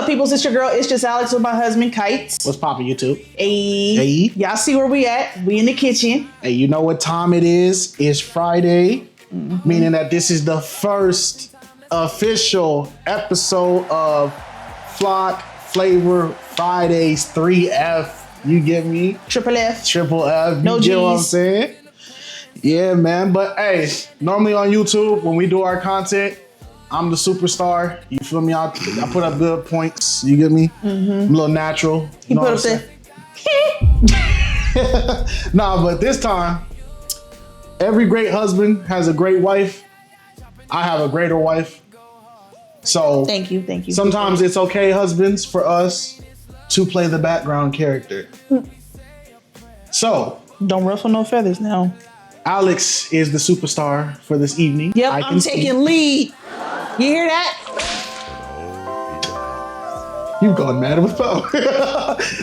peoples? It's your girl. It's just Alex with my husband, KiteZz. What's poppin', YouTube? Hey. Y'all see where we at? We in the kitchen. Hey, you know what time it is? It's Friday, meaning that this is the first official episode of Flock Flavor Fridays 3F. You get me? Triple F. Triple F. No You get what I'm G's. saying? Yeah, man. But hey, normally on YouTube, when we do our content, I'm the superstar. You feel me? I put up good points. You get me? I'm a little natural. He know put what up I'm there. saying? Nah, but this time, every great husband has a great wife. I have a greater wife. So Thank you. sometimes it's okay, husbands, for us to play the background character. So Don't ruffle no feathers now. Alex is the superstar for this evening. Yep, I I'm can taking lead. You hear that? You going mad with power.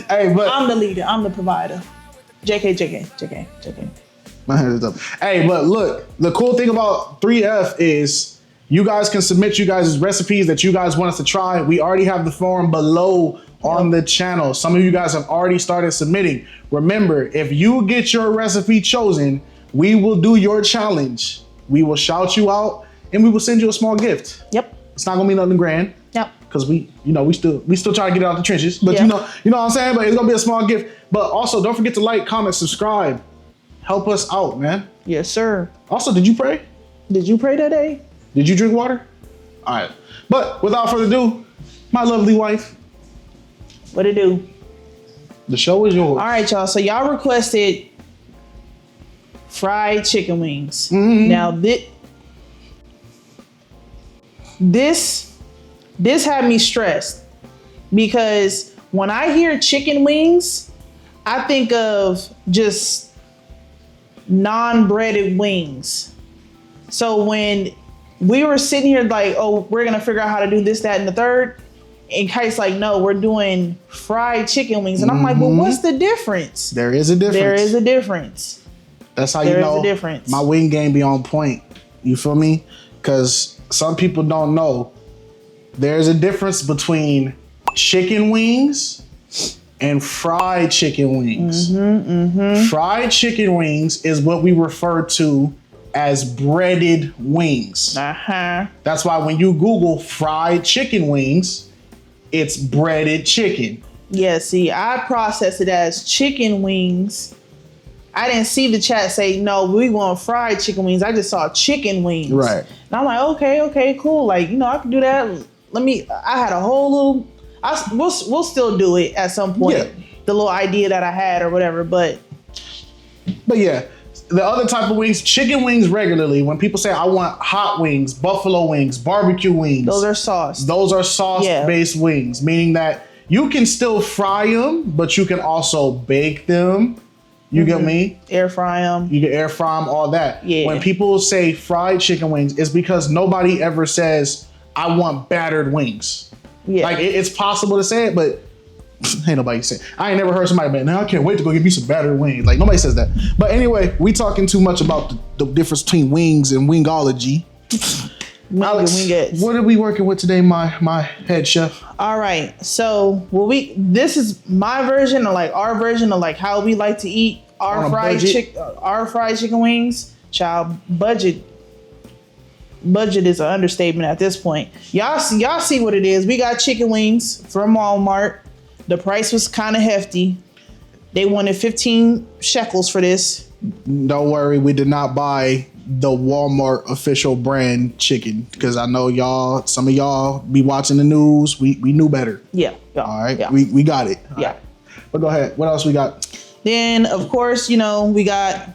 Hey, but I'm the leader. I'm the provider. JK. my hand is up. Hey, but look, the cool thing about 3F is you guys can submit you guys' recipes that you guys want us to try. We already have the form below on the channel. Some of you guys have already started submitting. Remember, if you get your recipe chosen, we will do your challenge. We will shout you out and we will send you a small gift. Yep. It's not gonna be nothing grand. Yep. Cause we still try to get out the trenches. But Yeah. you know what I'm saying? But it's gonna be a small gift. But also don't forget to like, comment, subscribe. Help us out, man. Yes, sir. Also, did you pray? Did you pray that day? Did you drink water? All right. But without further ado, my lovely wife, What it do? the show is yours. All right, y'all. So y'all requested fried chicken wings. Mm-hmm. Now this had me stressed because when I hear chicken wings, I think of just non-breaded wings. So when we were sitting here like, oh, we're gonna figure out how to do this, that, and the third, and Kite's like, no, we're doing fried chicken wings. And I'm like, well, what's the difference? There is a difference. There is a difference. That's how There you is know a difference. my wing game be on point. You feel me? Because some people don't know. There's a difference between chicken wings and fried chicken wings. Fried chicken wings is what we refer to as breaded wings. Uh-huh. That's why when you Google fried chicken wings, it's breaded chicken. Yeah, see, I processed it as chicken wings. I didn't see the chat say, no, we want fried chicken wings. I just saw chicken wings. Right. And I'm like, okay, cool. Like, I can do that. I had a whole little, we'll still do it at some point. Yeah. The little idea that I had or whatever, but yeah, the other type of wings, chicken wings regularly, when people say, I want hot wings, buffalo wings, barbecue wings. those are sauced. Those are sauce-based wings, meaning that you can still fry them, but you can also bake them. You get me? Air fry them. You can air fry them, all that. Yeah. When people say fried chicken wings, it's because nobody ever says, I want battered wings. Yeah. Like, it's possible to say it, but ain't nobody say it. I ain't never heard somebody, man, now I can't wait to go get me some battered wings. Like, nobody says that. But anyway, we talking too much about the difference between wings and wingology. Alex, wingettes. what are we working with today, my head chef? All right. So, this is my version, or like our version of like how we like to eat our On a fried budget? our fried chicken wings. Child, budget is an understatement at this point. Y'all see what it is. We got chicken wings from Walmart. The price was kind of hefty. They wanted 15 shekels for this. Don't worry, we did not buy the Walmart official brand chicken because I know some of y'all be watching the news. We knew better. Yeah. All right. Yeah. We got it. All Yeah. right. But go ahead. What else we got? Then, of course, we got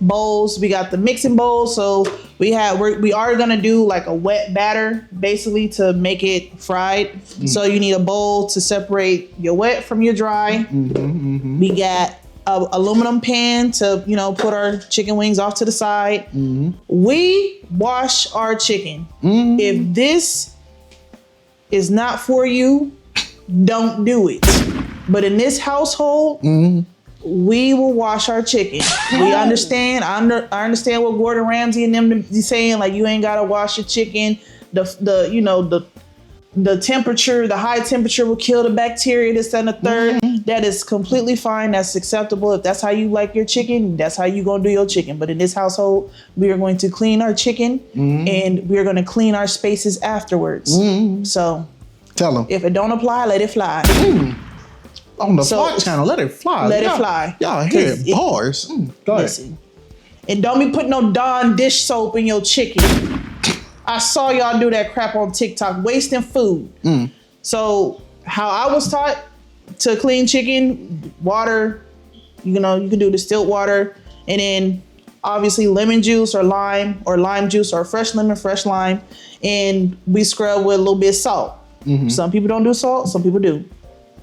bowls. We got the mixing bowls. So we are gonna do like a wet batter, basically, to make it fried. So you need a bowl to separate your wet from your dry. We got a aluminum pan to put our chicken wings off to the side. We wash our chicken. If this is not for you, don't do it. But in this household, we will wash our chicken. We understand. I understand what Gordon Ramsay and them be saying. Like, you ain't gotta wash your chicken. The the temperature, the high temperature will kill the bacteria, this, that, and the third. That is completely fine. That's acceptable. If that's how you like your chicken, that's how you gonna do your chicken. But in this household, we are going to clean our chicken and we are going to clean our spaces afterwards. So tell them. If it don't apply, let it fly. On the Fly channel, let it fly. Let it fly. Y'all hear it, bars. Go ahead. Listen. And don't be putting no Dawn dish soap in your chicken. I saw y'all do that crap on TikTok, wasting food. So how I was taught to clean chicken, water, you know, you can do distilled water, and then obviously lemon juice or lime juice or fresh lemon, fresh lime, and we scrub with a little bit of salt. Some people don't do salt, some people do.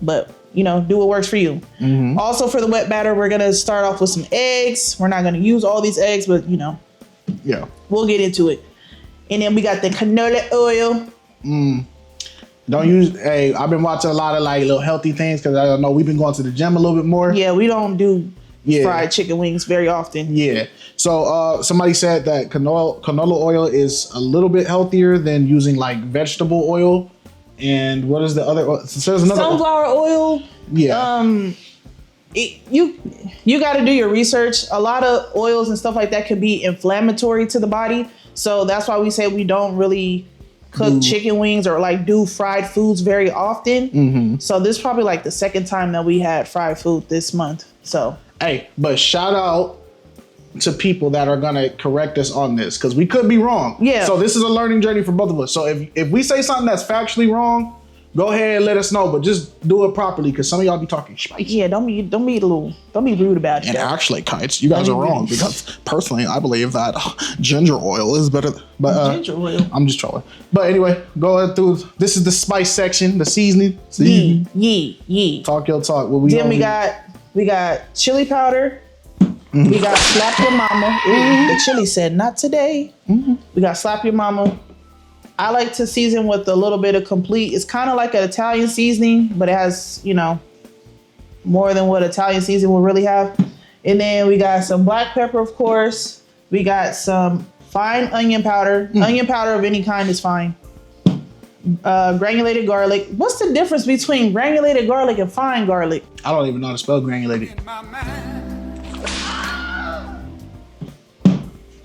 But, you know, do what works for you. Also for the wet batter, we're gonna start off with some eggs. We're not gonna use all these eggs, but you know, we'll get into it. And then we got the canola oil. Don't use, hey, I've been watching a lot of like little healthy things because I know we've been going to the gym a little bit more. Yeah, we don't do fried chicken wings very often. Yeah. So somebody said that canola oil is a little bit healthier than using like vegetable oil. And what is the other? So there's another sunflower oil. Yeah. You got to do your research. A lot of oils and stuff like that could be inflammatory to the body. So that's why we say we don't really cook chicken wings or like do fried foods very often. So this is probably like the second time that we had fried food this month. So hey, but shout out to people that are gonna correct us on this because we could be wrong. Yeah. So this is a learning journey for both of us. So if we say something that's factually wrong, go ahead and let us know, but just do it properly because some of y'all be talking spicy. Yeah, don't be rude about it. And actually, Kites, you guys are wrong because personally, I believe that ginger oil is better. But ginger oil. I'm just trolling. But anyway, go ahead through. This is the spice section, the seasoning. Yeah. Talk your talk. What we got chili powder. We got slap your mama. The chili said not today. We got slap your mama. I like to season with a little bit of complete. It's kind of like an Italian seasoning, but it has, you know, more than what Italian seasoning will really have. And then we got some black pepper, of course. We got some fine onion powder. Onion powder of any kind is fine. Granulated garlic. What's the difference between granulated garlic and fine garlic? I don't even know how to spell granulated.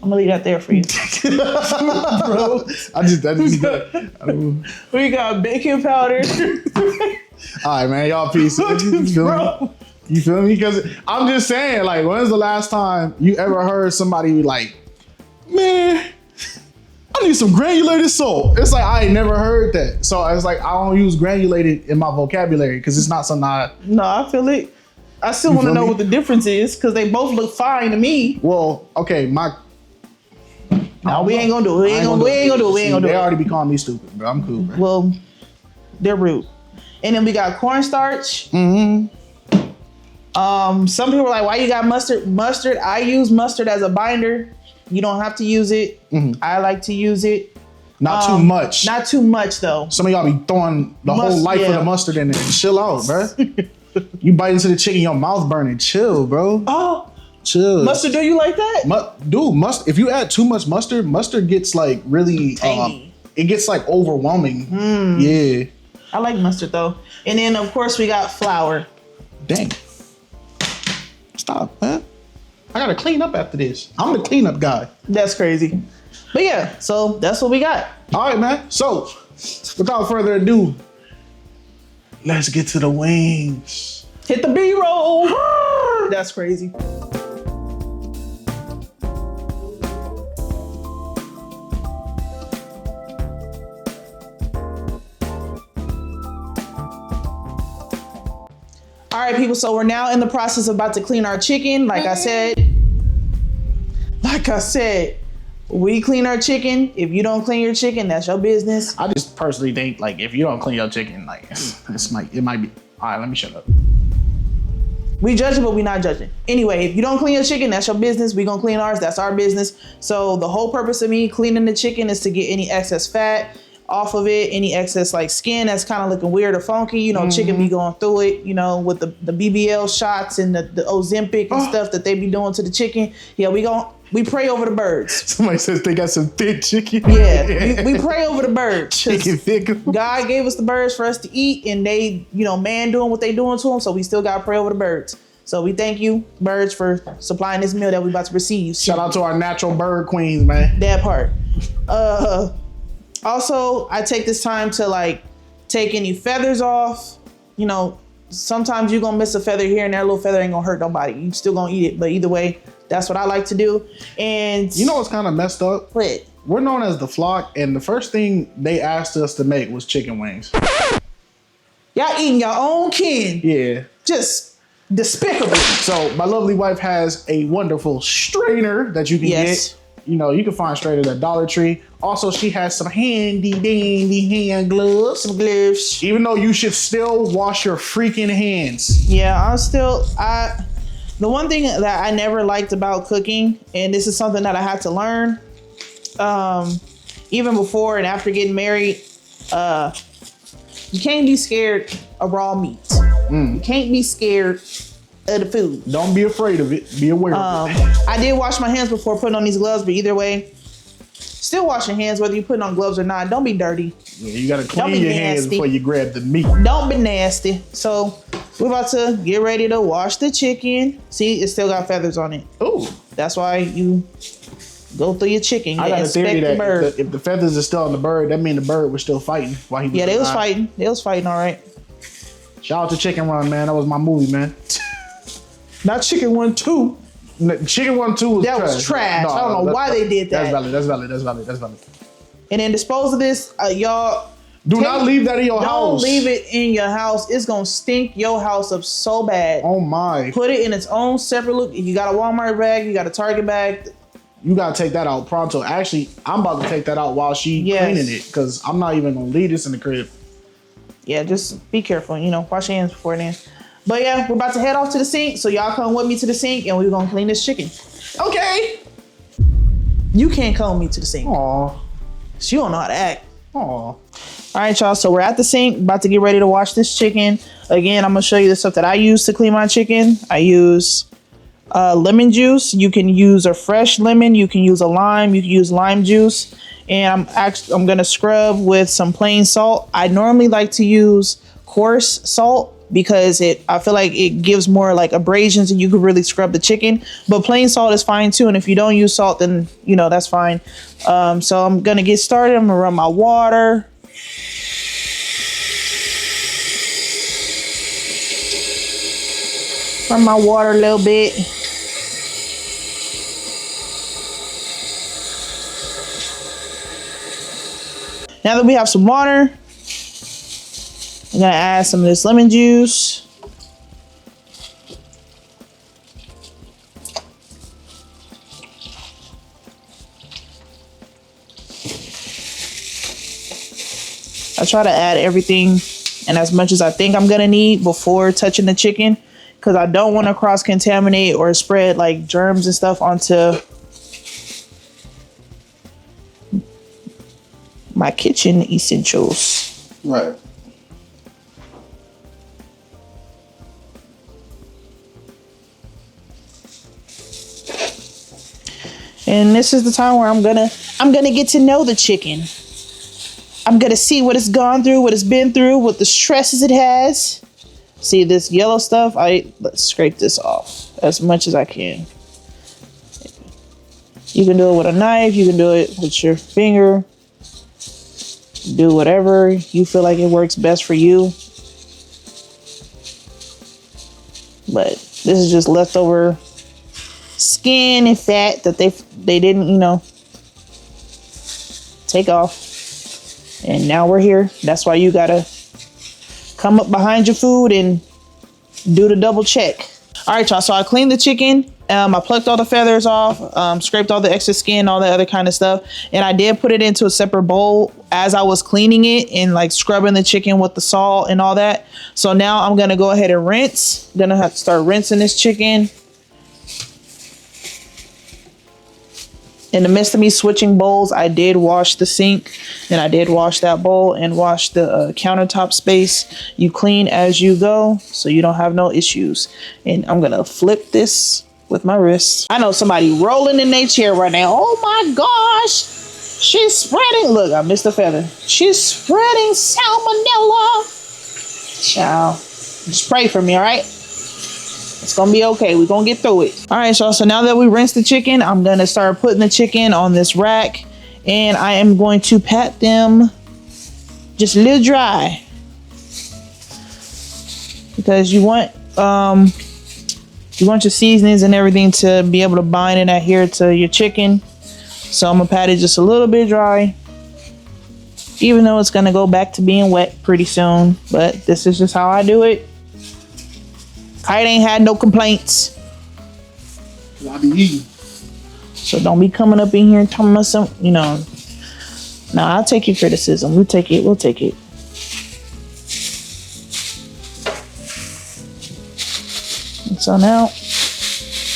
I'm gonna leave that there for you. Bro, I just We got baking powder. All right, man, y'all peace. You feel me? Because I'm just saying, like, when's the last time you ever heard somebody be like, man, I need some granulated salt? It's like, I ain't never heard that. So it's like, I don't use granulated in my vocabulary because it's not something No, I feel it. I still want to know what the difference is because they both look fine to me. Well, okay, No, we ain't gonna do it. We ain't gonna do it. They already be calling me stupid, bro. I'm cool, bro. Well, they're rude. And then we got cornstarch. Some people are like, why you got mustard? Mustard, I use mustard as a binder. You don't have to use it. I like to use it. Not too much. Not too much, though. Some of y'all be throwing the whole life of the mustard in there. Chill out, bro. You bite into the chicken, your mouth burning. Chill, bro. Oh. Chill. Mustard, do you like that? Dude, mustard. If you add too much mustard gets like really, it gets like overwhelming. Yeah. I like mustard though. And then of course we got flour. Dang. Stop, man. I gotta clean up after this. I'm the cleanup guy. That's crazy. But yeah, so that's what we got. All right, man. So without further ado, let's get to the wings. Hit the B-roll. That's crazy. All right, people, so we're now in the process of about to clean our chicken. Like I said, we clean our chicken. If you don't clean your chicken, that's your business. I just personally think like if you don't clean your chicken, like it's like it might be. All right, let me shut up. We judging, but we not judging. Anyway, if you don't clean your chicken, that's your business. We gonna clean ours, that's our business. So the whole purpose of me cleaning the chicken is to get any excess fat off of it, any excess like skin that's kind of looking weird or funky. You know, chicken be going through it, you know, with the BBL shots and the Ozempic and stuff that they be doing to the chicken. Yeah, we gonna we pray over the birds. Somebody says they got some thick chicken. Yeah, we pray over the birds. Chicken thick. God gave us the birds for us to eat, and they, man doing what they doing to them, so we still got to pray over the birds. So we thank you, birds, for supplying this meal that we about to receive. Shout out to our natural bird queens, man. That part. Also, I take this time to like take any feathers off. Sometimes you're gonna miss a feather here and there. A little feather ain't gonna hurt nobody. You still gonna eat it, but either way, that's what I like to do. And you know what's kind of messed up? What? We're known as the flock, and the first thing they asked us to make was chicken wings. Y'all eating your own kin. Yeah. Just despicable. So my lovely wife has a wonderful strainer that you can get. You can find strainers at Dollar Tree. Also, she has some handy dandy hand gloves. Some gloves. Even though you should still wash your freaking hands. Yeah, the one thing that I never liked about cooking, and this is something that I had to learn, even before and after getting married, you can't be scared of raw meat. You can't be scared of the food. Don't be afraid of it. Be aware of it. I did wash my hands before putting on these gloves, but either way, still wash your hands whether you put on gloves or not. Don't be dirty. Yeah, you gotta clean your hands before you grab the meat. Don't be nasty. So we're about to get ready to wash the chicken. See, it still got feathers on it. Ooh. That's why you go through your chicken. You I got a theory that bird. if the feathers are still on the bird, that means the bird was still fighting while he was they was fighting. They was fighting, all right. Shout out to Chicken Run, man. That was my movie, man. Not Chicken 1, 2. Chicken 1, 2 was trash. Was trash. No, I don't know why they did that. That's valid. And then dispose of this, y'all. Do not leave that in your house. Don't leave it in your house. It's gonna stink your house up so bad. Oh my. Put it in its own separate look. If you got a Walmart bag, you got a Target bag. You gotta take that out pronto. Actually, I'm about to take that out while she cleaning it, because I'm not even gonna leave this in the crib. Yeah, just be careful. Wash your hands before then. But yeah, we're about to head off to the sink. So y'all come with me to the sink and we're gonna clean this chicken. Okay. You can't come with me to the sink. Aw. She don't know how to act. Aw. All right, y'all. So we're at the sink, about to get ready to wash this chicken. Again, I'm gonna show you the stuff that I use to clean my chicken. I use lemon juice. You can use a fresh lemon. You can use a lime. You can use lime juice. And I'm gonna scrub with some plain salt. I normally like to use coarse salt because I feel like it gives more like abrasions and you can really scrub the chicken. But plain salt is fine too. And if you don't use salt, then that's fine. So I'm gonna get started. I'm gonna run my water. Run my water a little bit. Now that we have some water, I'm gonna add some of this lemon juice. I try to add everything and as much as I think I'm gonna need before touching the chicken, because I don't want to cross-contaminate or spread like germs and stuff onto my kitchen essentials. Right. And this is the time where I'm gonna get to know the chicken. I'm gonna see what it's gone through, what it's been through, what the stresses it has. See this yellow stuff? Let's scrape this off as much as I can. You can do it with a knife, you can do it with your finger. Do whatever you feel like it works best for you. But this is just leftover skin and fat that they didn't, take off. And now we're here. That's why you gotta come up behind your food and do the double check. All right, y'all, so I cleaned the chicken. I plucked all the feathers off, scraped all the extra skin, all that other kind of stuff. And I did put it into a separate bowl as I was cleaning it and like scrubbing the chicken with the salt and all that. So now I'm gonna go ahead and rinse. Gonna have to start rinsing this chicken. In the midst of me switching bowls, I did wash the sink and I did wash that bowl and wash the countertop space. You clean as you go so you don't have no issues. And I'm gonna flip this with my wrist. I know somebody rolling in their chair right now. Oh my gosh. She's spreading. Look, I missed a feather. She's spreading salmonella. Child, just pray for me, all right? It's gonna be okay. We're gonna get through it. All right, y'all. So now that we rinsed the chicken, I'm gonna start putting the chicken on this rack, and I am going to pat them just a little dry because you want your seasonings and everything to be able to bind and adhere to your chicken. So I'm gonna pat it just a little bit dry, even though it's gonna go back to being wet pretty soon. But this is just how I do it. Kite ain't had no complaints. I be eating. So don't be coming up in here and telling us some, you know. No, I'll take your criticism. We'll take it. We'll take it. And so now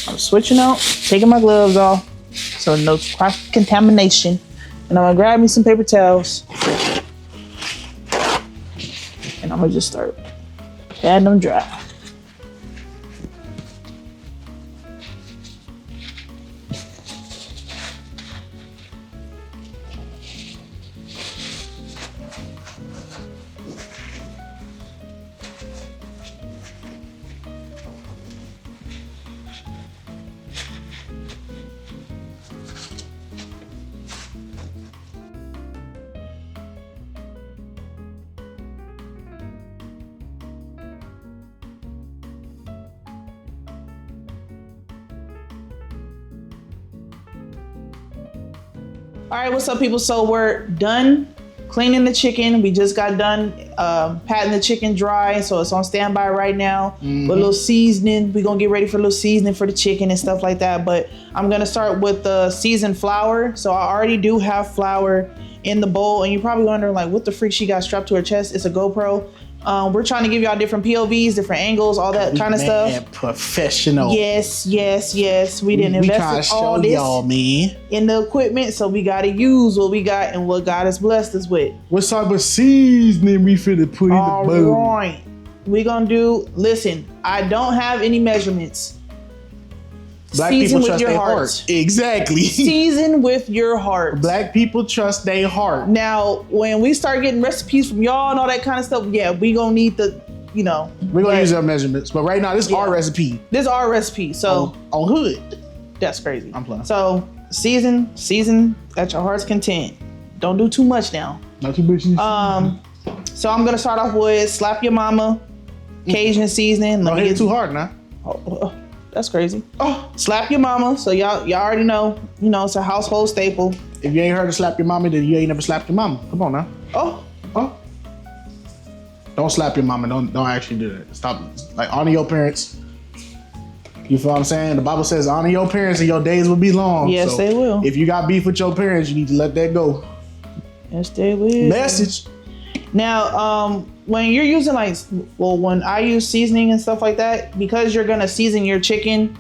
I'm switching out, taking my gloves off, so no cross contamination. And I'm gonna grab me some paper towels, and I'm gonna just start patting them dry. All right, what's up, people? So we're done cleaning the chicken. We just got done patting the chicken dry, so it's on standby right now. With a little seasoning. We're gonna get ready for a little seasoning for the chicken and stuff like that. But I'm gonna start with the seasoned flour. So I already do have flour in the bowl, and you're probably wondering like, what the freak she got strapped to her chest? It's a GoPro. We're trying to give y'all different POVs, different angles, all that kind of stuff. Professional. Yes. We didn't invest in all this in the equipment, so we got to use what we got and what God has blessed us with. What type of seasoning we finna put in the bowl? All right. We're going to do, listen, I don't have any measurements. Black Season people with trust your their heart. heart. Exactly. Season with your heart. Black people trust their heart. Now, when we start getting recipes from y'all and all that kind of stuff, yeah, we gonna need the, you know. We're gonna use our measurements, but right now this is our recipe. This is our recipe, so on hood. That's crazy. I'm playing. So season at your heart's content. Don't do too much now. Not too much. So I'm gonna start off with slap your mama, Cajun seasoning. Don't hit it too hard now. That's crazy. Oh, slap your mama. So y'all already know, you know, it's a household staple. If you ain't heard of slap your mama, then you ain't never slapped your mama. Come on now. Oh. Don't slap your mama. Don't actually do that. Stop. Like, honor your parents. You feel what I'm saying? The Bible says honor your parents and your days will be long. Yes, so they will. If you got beef with your parents, you need to let that go. Yes, they will. Message. Now, when you're using when I use seasoning and stuff like that, because you're gonna season your chicken,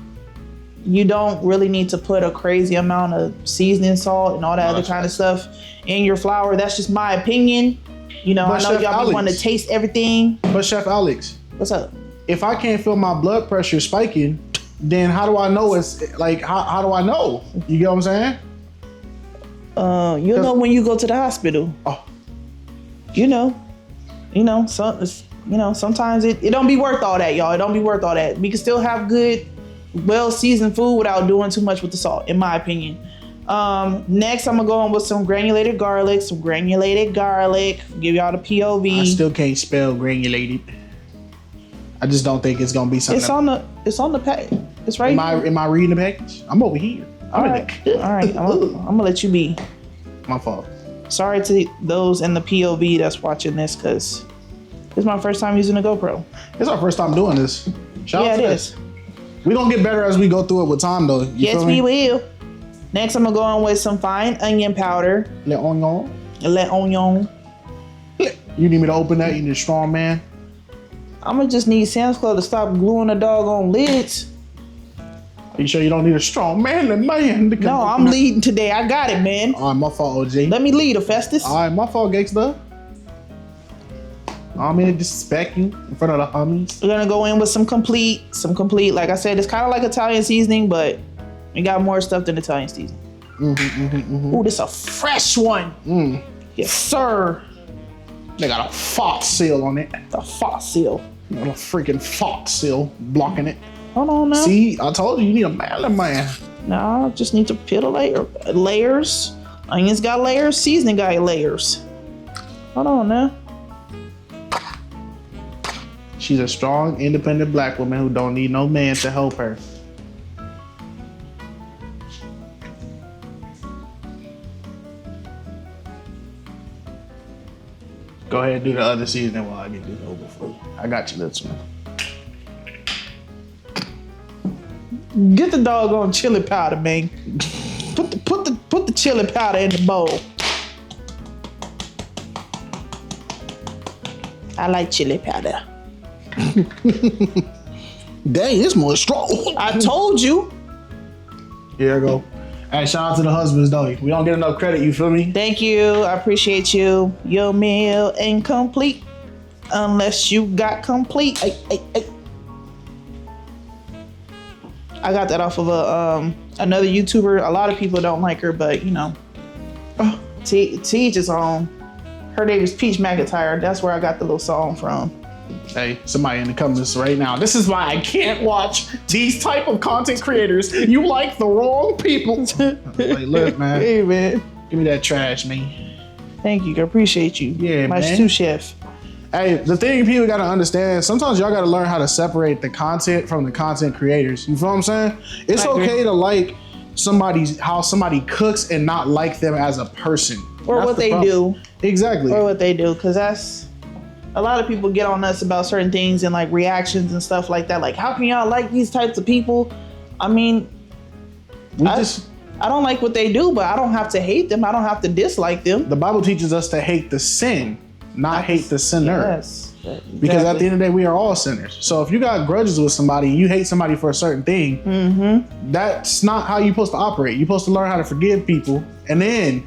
you don't really need to put a crazy amount of seasoning, salt, and all that other kind of stuff in your flour. That's just my opinion. You know, I know Chef y'all want to taste everything. But Chef Alex, what's up? If I can't feel my blood pressure spiking, then how do I know it's like, how do I know? You get what I'm saying? You'll know when you go to the hospital. Oh. Sometimes it don't be worth all that, y'all. It don't be worth all that. We can still have good, well-seasoned food without doing too much with the salt, in my opinion. Next, I'm gonna go on with some granulated garlic. Give y'all the POV. I still can't spell granulated. I just don't think it's gonna be something. It's on the pack. It's right. Am I reading the package? I'm over here. All right. I'm gonna let you be. My fault. Sorry to those in the POV that's watching this, because this is my first time using a GoPro. It's our first time doing this. Shout out to it that. is. We're gonna get better as we go through it with time, though. Yes, we will. Next, I'm gonna go on with some fine onion powder. Le onion. You need me to open that? You need a strong man? I'm gonna just need Sam's Club to stop gluing the doggone lids. Are you sure you don't need a strong manly man? No, I'm leading today. I got it, man. All right, my fault, OG. Let me lead, Festus. All right, my fault, gangsta. I don't mean to disrespect you in front of the homies. We're gonna go in with some complete. Like I said, it's kind of like Italian seasoning, but we got more stuff than Italian seasoning. Ooh, this is a fresh one. Yes, sir. They got a fox seal on it. The fox seal. A freaking fox seal blocking it. Hold on now. See, I told you, you need a manly man. No, just need to peel the layers. Onions got layers. Seasoning got layers. Hold on now. She's a strong, independent black woman who don't need no man to help her. Go ahead and do the other seasoning while I get this over for you. I got you this one. Get the doggone chili powder, man. Put the chili powder in the bowl. I like chili powder. Dang, it's more strong. I told you. Here I go. Hey, shout out to the husbands though. We don't get enough credit, you feel me? Thank you. I appreciate you. Your meal ain't complete unless you got complete. Ay. I got that off of another YouTuber. A lot of people don't like her, but you know, to each his own. Her name is Peach McIntyre. That's where I got the little song from. Hey, somebody in the comments right now. This is why I can't watch these type of content creators. You like the wrong people. Like, look, man. Hey, man. Give me that trash, man. Thank you. I appreciate you. Yeah, my man. sous chef. Hey, the thing people gotta understand, sometimes y'all gotta learn how to separate the content from the content creators. You feel what I'm saying? It's okay to like how somebody cooks and not like them as a person. Or that's what the they problem. do. Exactly. Or what they do. Because that's, a lot of people get on us about certain things and like reactions and stuff like that. Like, how can y'all like these types of people? I mean, I don't like what they do, but I don't have to hate them. I don't have to dislike them. The Bible teaches us to hate the sin, not hate the sinner. Yes. Exactly. Because at the end of the day, we are all sinners. So if you got grudges with somebody, you hate somebody for a certain thing, that's not how you're supposed to operate. You're supposed to learn how to forgive people. And then,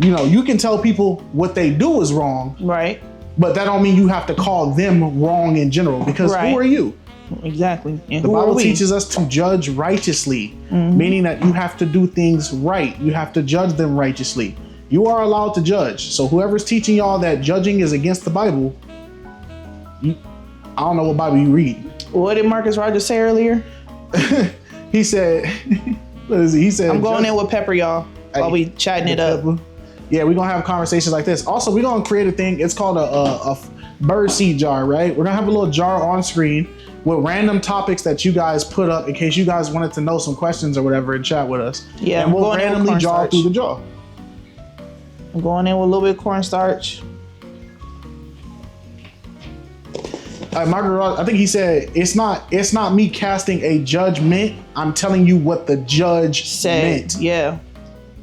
you know, you can tell people what they do is wrong. Right. But that don't mean you have to call them wrong in general, because who are you? Exactly. And the Bible teaches us to judge righteously, meaning that you have to do things right. You have to judge them righteously. You are allowed to judge. So whoever's teaching y'all that judging is against the Bible, I don't know what Bible you read. What did Marcus Rogers say earlier? He said, what is it? He said, I'm going in with pepper, y'all, while we chatting it up. Pepper. Yeah, we're gonna have conversations like this. Also, we're gonna create a thing. It's called a bird seed jar, right? We're gonna have a little jar on screen with random topics that you guys put up in case you guys wanted to know some questions or whatever and chat with us. Yeah, and we'll randomly jar through the jar. I'm going in with a little bit of cornstarch. Margaret, I think he said it's not me casting a judgment. I'm telling you what the judge meant. Yeah.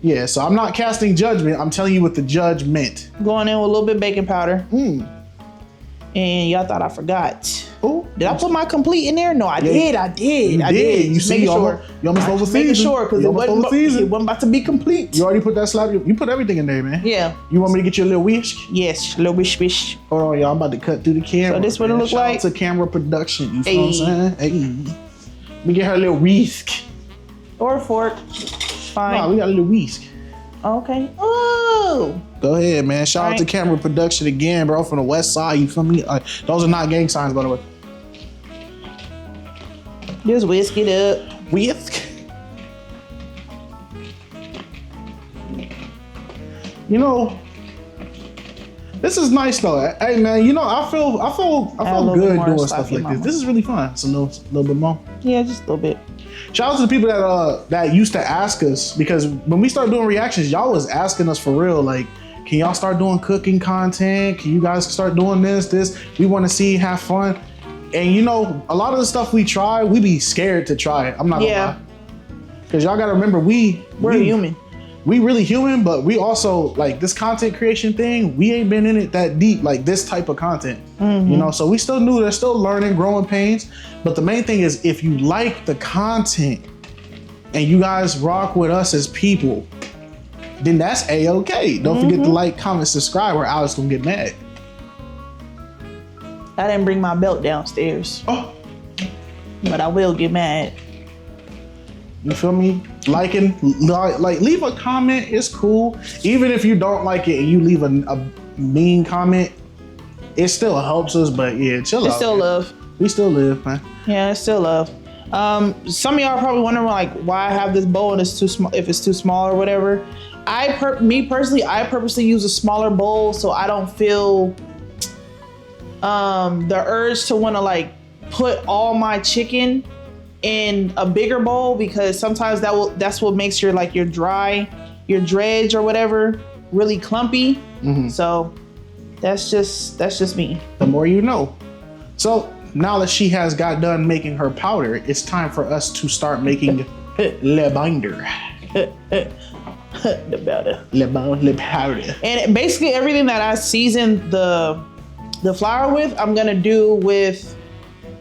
Yeah, so I'm not casting judgment. I'm telling you what the judge meant. Going in with a little bit of baking powder. And y'all thought I forgot. Oh, did I put my complete in there? No, I did. You did. You see, you almost overseasoned. Making sure, because it wasn't about to be complete. You already put that slab. You put everything in there, man. Yeah. You want me to get you a little whisk? Yes, a little wish. Hold on, y'all. I'm about to cut through the camera. So this what it look like? Shout out to camera production. You feel what I'm saying? Hey. Let me get her a little whisk. Or a fork. Fine. Nah, we got a little whisk. Okay. Oh. Go ahead, man. Shout out to camera production again, bro, from the west side. You feel me? Those are not gang signs, by the way. Just whisk it up. Whisk. You know, this is nice though. Hey man, you know, I feel good doing stuff like this. This is really fun. It's a little bit more. Yeah, just a little bit. Shout out to the people that used to ask us, because when we started doing reactions, y'all was asking us for real, like, can y'all start doing cooking content? Can you guys start doing this? We want to see, have fun. And you know, a lot of the stuff we try, we be scared to try it. I'm not gonna lie. Because y'all gotta remember, we're human. We really human, but we also, like, this content creation thing, we ain't been in it that deep, like this type of content. You know, so we still new, they're still learning, growing pains. But the main thing is, if you like the content and you guys rock with us as people, then that's A-okay. Don't forget to like, comment, subscribe, or Alex gonna get mad. I didn't bring my belt downstairs. Oh. But I will get mad. You feel me? Liking, like leave a comment. It's cool. Even if you don't like it and you leave a mean comment, it still helps us. But yeah, chill out. It's still love. We still live, man. Yeah, it's still love. Some of y'all are probably wondering like why I have this bowl and it's too small. If it's too small or whatever. Me personally, I purposely use a smaller bowl so I don't feel the urge to want to like put all my chicken in a bigger bowl, because sometimes that's what makes your dredge or whatever really clumpy. Mm-hmm. So that's just me. The more you know. So now that she has got done making her powder, it's time for us to start making le binder. Le powder. And basically everything that I season the flour with, I'm gonna do with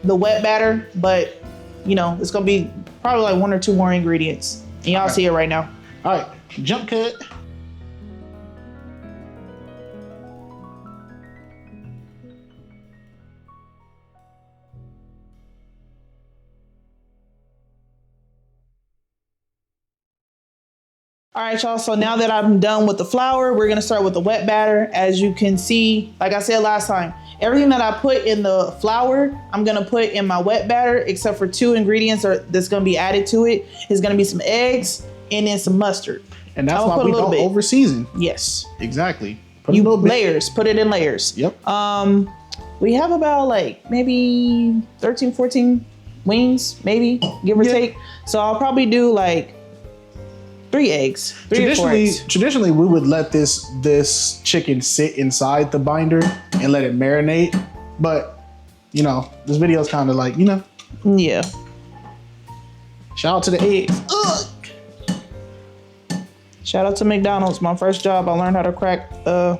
the wet batter, but you know, it's gonna be probably like 1 or 2 more ingredients. And y'all see it right now. All right, jump cut. All right, y'all, so now that I'm done with the flour, we're gonna start with the wet batter. As you can see, like I said last time, everything that I put in the flour, I'm gonna put in my wet batter, except for 2 ingredients that's gonna be added to it. It's gonna be some eggs and then some mustard. And that's why we don't over season. Yes. Exactly. Put it in layers. Yep. We have about like maybe 13, 14 wings, maybe, give or take. So I'll probably do like 3 eggs. Traditionally, we would let this chicken sit inside the binder and let it marinate. But, you know, this video is kind of like, you know. Yeah. Shout out to the eggs. Ugh. Shout out to McDonald's. My first job, I learned how to crack with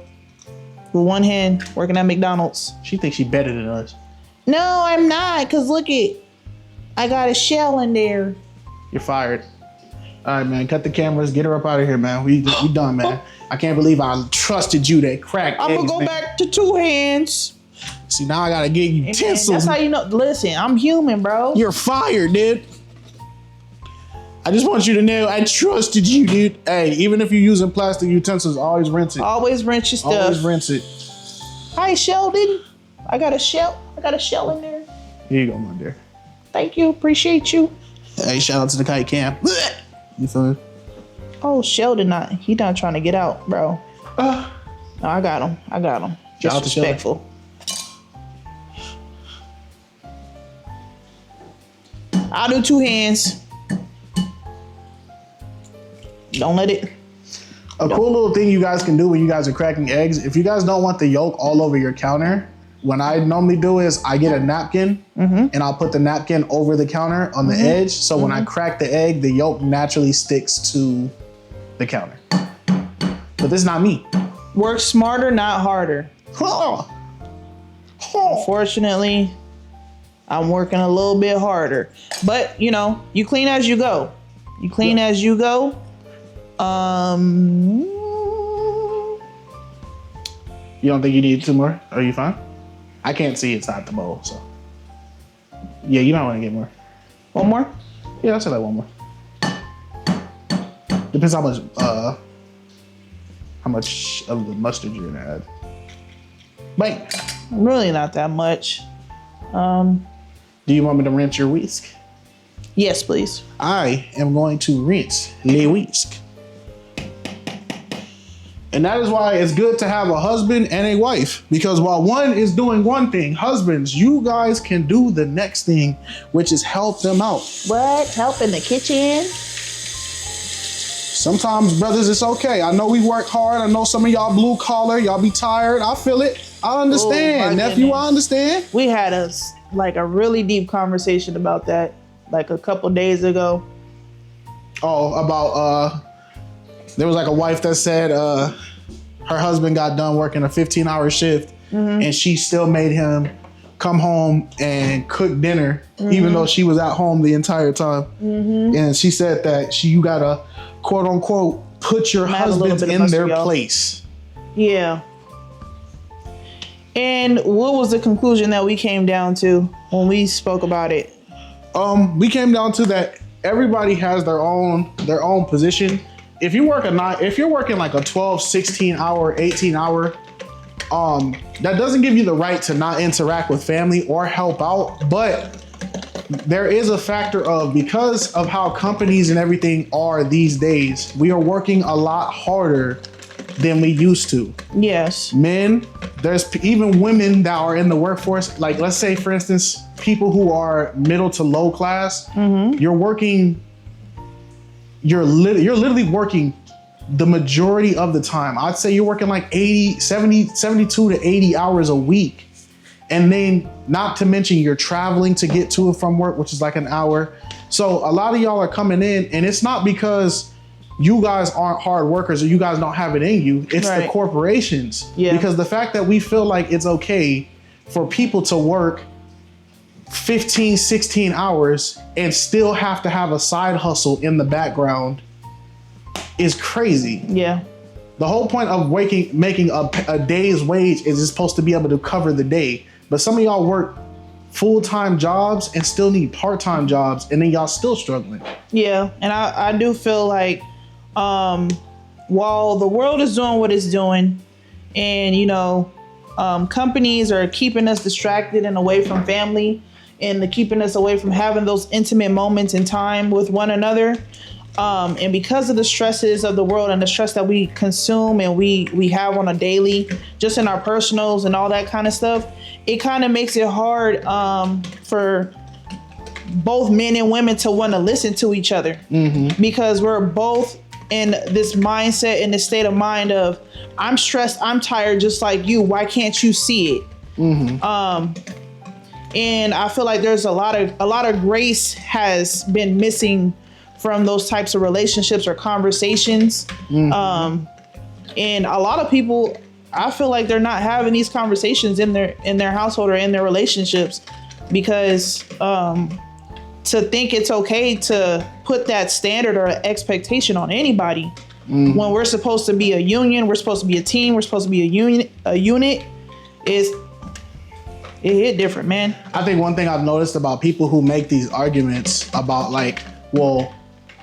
one hand working at McDonald's. She thinks she's better than us. No, I'm not, because look I got a shell in there. You're fired. All right, man, cut the cameras. Get her up out of here, man. We done, man. I can't believe I trusted you to crack eggs. I'm going to go back to 2 hands. See, now I got to get utensils. That's how you know. Listen, I'm human, bro. You're fired, dude. I just want you to know I trusted you, dude. Hey, even if you're using plastic utensils, always rinse it. Always rinse your stuff. Always rinse it. Hi, Sheldon. I got a shell in there. Here you go, my dear. Thank you. Appreciate you. Hey, shout out to the kite cam. You feel me? Oh, Sheldon, he not trying to get out, bro. No, I got him. Shout out to Sheldon. Disrespectful. I'll do 2 hands. Don't let it. A cool little thing you guys can do when you guys are cracking eggs, if you guys don't want the yolk all over your counter, what I normally do is I get a napkin and I'll put the napkin over the counter on the edge. So when I crack the egg, the yolk naturally sticks to the counter. But this is not me. Work smarter, not harder. Unfortunately, I'm working a little bit harder. But, you know, you clean as you go. As you go. You don't think you need 2 more? Are you fine? I can't see inside the bowl, so. Yeah, you might want to get more. 1 more? Yeah, I'll say like 1 more. Depends how much of the mustard you're gonna add. Bang. Really not that much. Do you want me to rinse your whisk? Yes, please. I am going to rinse le whisk. And that is why it's good to have a husband and a wife, because while one is doing one thing, husbands, you guys can do the next thing, which is help them out. What? Help in the kitchen? Sometimes, brothers, it's okay. I know we work hard. I know some of y'all blue collar, y'all be tired. I feel it. I understand. Nephew, goodness. I understand. We had a really deep conversation about that like a couple days ago. Oh, about there was like a wife that said her husband got done working a 15-hour shift and she still made him come home and cook dinner even though she was at home the entire time. And she said that you gotta, quote unquote, put your husbands in their place. Yeah. And what was the conclusion that we came down to when we spoke about it? We came down to that everybody has their own position. If you work if you're working like a 12, 16 hour, 18 hour, that doesn't give you the right to not interact with family or help out. But there is a factor of, because of how companies and everything are these days, we are working a lot harder than we used to. Yes. Men, there's even women that are in the workforce. Like, let's say, for instance, people who are middle to low class, you're literally working the majority of the time. I'd say you're working like 72 to 80 hours a week. And then not to mention you're traveling to get to and from work, which is like an hour. So a lot of y'all are coming in, and it's not because you guys aren't hard workers or you guys don't have it in you. It's the corporations. Yeah. Because the fact that we feel like it's okay for people to work 15, 16 hours and still have to have a side hustle in the background is crazy. Yeah. The whole point of making a day's wage is it's supposed to be able to cover the day. But some of y'all work full-time jobs and still need part-time jobs, and then y'all still struggling. Yeah, and I do feel like while the world is doing what it's doing, and companies are keeping us distracted and away from family, and keeping us away from having those intimate moments in time with one another. And because of the stresses of the world and the stress that we consume and we have on a daily, just in our personals and all that kind of stuff, it kind of makes it hard for both men and women to want to listen to each other, because we're both in this mindset, in this state of mind of, I'm stressed, I'm tired, just like you. Why can't you see it? And I feel like there's a lot of grace has been missing from those types of relationships or conversations. And a lot of people, I feel like they're not having these conversations in their household or in their relationships, because to think it's okay to put that standard or expectation on anybody when we're supposed to be a union, we're supposed to be a team, we're supposed to be a unit, it hit different, man. I think one thing I've noticed about people who make these arguments about like, well,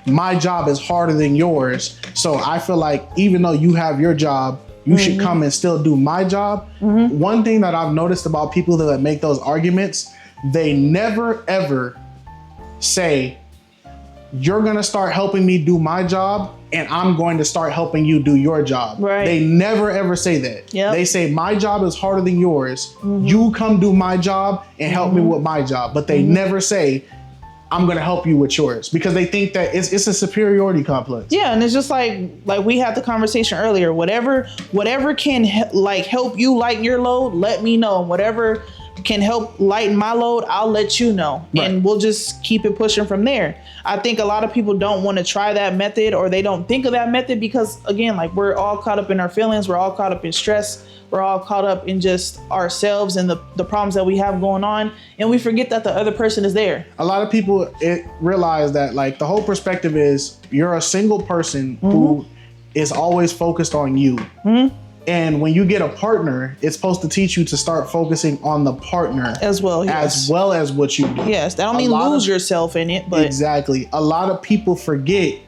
my job is harder than yours, so I feel like even though you have your job, you should come and still do my job. One thing that I've noticed about people that make those arguments, they never ever say, you're gonna start helping me do my job and I'm going to start helping you do your job. Right. They never ever say that. Yep. They say, my job is harder than yours. You come do my job and help me with my job. But they never say, I'm gonna help you with yours, because they think that it's a superiority complex. Yeah, and it's just like we had the conversation earlier. Whatever can help you lighten your load, let me know. Whatever can help lighten my load, I'll let you know. Right. And we'll just keep it pushing from there. I think a lot of people don't want to try that method, or they don't think of that method because, again, like, we're all caught up in our feelings. We're all caught up in stress. We're all caught up in just ourselves and the problems that we have going on. And we forget that the other person is there. A lot of people realize that, like, the whole perspective is you're a single person who is always focused on you. And when you get a partner, it's supposed to teach you to start focusing on the partner as well, yes. As well as what you do. Yes, that don't mean lose yourself in it, but exactly. A lot of people forget.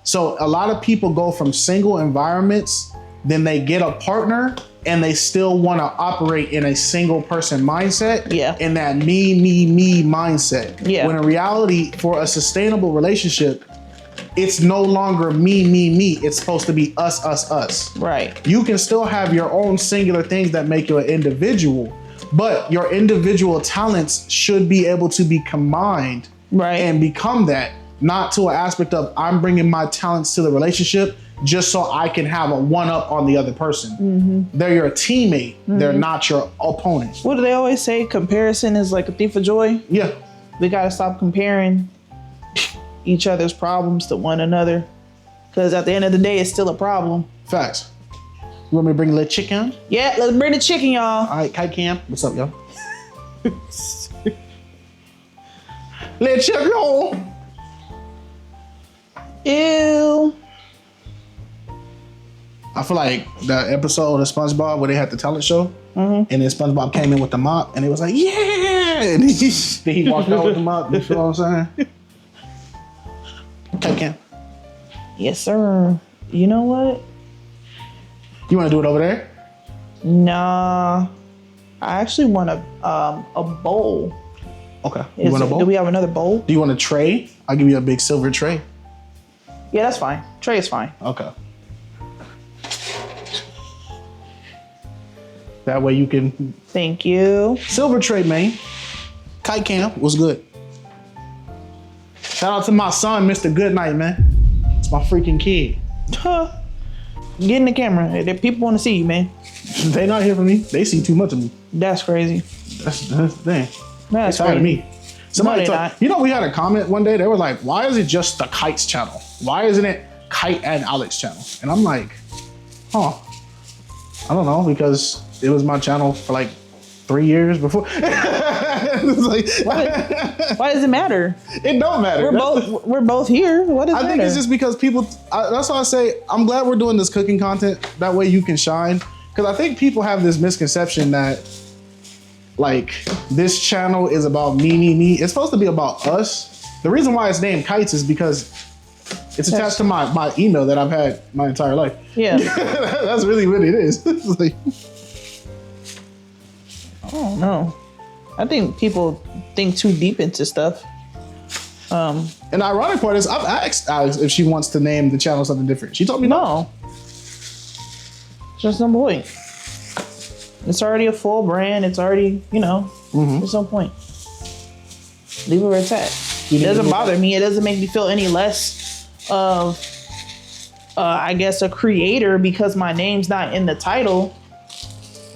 So a lot of people go from single environments, then they get a partner, and they still want to operate in a single person mindset. Yeah. In that me mindset. Yeah. When in reality, for a sustainable relationship, it's no longer me. It's supposed to be us. Right. You can still have your own singular things that make you an individual, but your individual talents should be able to be combined, right, and become that, not to an aspect of I'm bringing my talents to the relationship just so I can have a one-up on the other person. They're your teammate. They're not your opponent. What do they always say? Comparison is like a thief of joy. Yeah. We got to stop comparing each other's problems to one another, because at the end of the day, it's still a problem. Facts. You want me to bring the little chicken? Yeah, let's bring the chicken, y'all. All right, Kite Cam. What's up, y'all? Little chicken. Ew. I feel like the episode of SpongeBob where they had the talent show, and then SpongeBob came in with the mop, and it was like, yeah, and he walked out with the mop. You feel what I'm saying? Okay, Cam. Yes, sir. You know what? You want to do it over there? Nah, I actually want a bowl. Okay. You want a bowl? Do we have another bowl? Do you want a tray? I'll give you a big silver tray. Yeah, that's fine. Tray is fine. Okay. That way you can. Thank you. Silver tray, man. Kite Camp was good. Shout out to my son, Mr. Goodnight, man. It's my freaking kid. Get in the camera. The people want to see you, man. They not here for me. They see too much of me. That's crazy. That's the thing. That's tired of me. Somebody no, you know, we had a comment one day. They were like, "Why is it just the Kites channel? Why isn't it Kite and Alex channel?" And I'm like, "Huh? I don't know, because it was my channel for like 3 years before." It's like, why does it matter? It don't matter. We're both here. What does it matter? I think it's just because people. That's why I say I'm glad we're doing this cooking content. That way you can shine. Because I think people have this misconception that, like, this channel is about me. It's supposed to be about us. The reason why it's named KiteZz is because it's attached to my email that I've had my entire life. Yeah. That's really what it is. It's like, I don't know. I think people think too deep into stuff. and the ironic part is I've asked Alex if she wants to name the channel something different. She told me no. There's no point. It's already a full brand. It's already, there's no point. Leave it where it's at. It doesn't bother me. It doesn't make me feel any less of, I guess, a creator because my name's not in the title.